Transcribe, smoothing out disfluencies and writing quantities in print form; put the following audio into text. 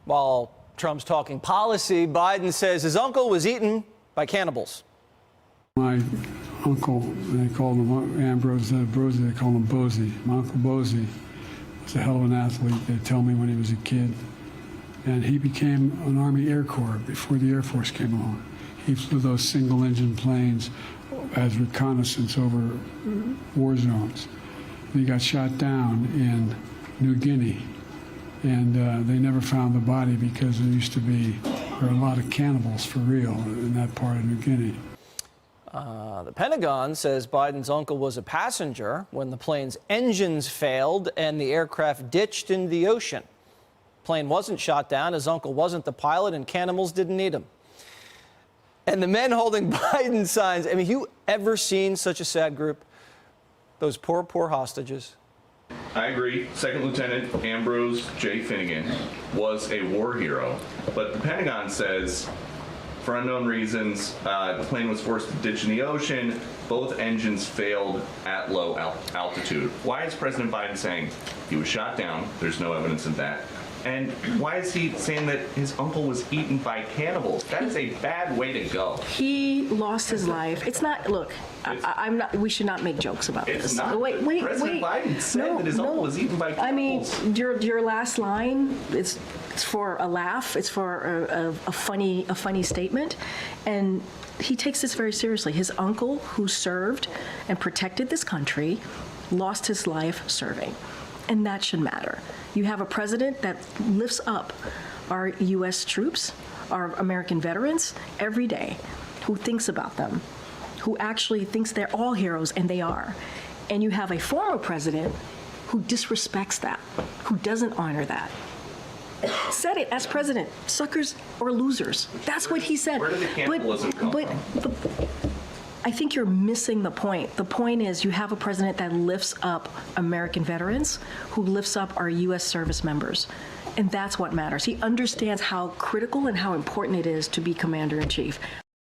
While Trump's talking policy, Biden says his uncle was eaten by cannibals. My uncle, they called him Ambrose, Bosie, they called him Bosie. My uncle Bosie was a hell of an athlete, they tell me, when he was a kid. And he became an Army Air Corps before the Air Force came along. He flew those single-engine planes as reconnaissance over war zones. And he got shot down in New Guinea. And they never found the body because there were a lot of cannibals for real in that part of New Guinea. The Pentagon says Biden's uncle was a passenger when the plane's engines failed and the aircraft ditched into the ocean. The plane wasn't shot down, his uncle wasn't the pilot, and cannibals didn't need him. And the men holding Biden signs, I mean, you ever seen such a sad group? Those poor, poor hostages. I agree. Second Lieutenant Ambrose J. Finnegan was a war hero, but the Pentagon says, for unknown reasons, the plane was forced to ditch in the ocean. Both engines failed at low altitude. Why is President Biden saying he was shot down? There's no evidence of that. And why is he saying that his uncle was eaten by cannibals? That is a bad way to go. He lost his life. It's not, look, I'm not, we should not make jokes about this. It's not. Wait. President Biden said that his uncle was eaten by cannibals. I mean, your last line, it's for a laugh. It's for a funny statement. And he takes this very seriously. His uncle, who served and protected this country, lost his life serving. And that should matter. You have a president that lifts up our U.S. troops, our American veterans, every day, who thinks about them, who actually thinks they're all heroes, and they are. And you have a former president who disrespects that, who doesn't honor that. Said it as president, suckers or losers. That's what he said. Where did the cannibalism come from? I think you're missing the point. The point is you have a president that lifts up American veterans, who lifts up our U.S. service members. And that's what matters. He understands how critical and how important it is to be commander-in-chief.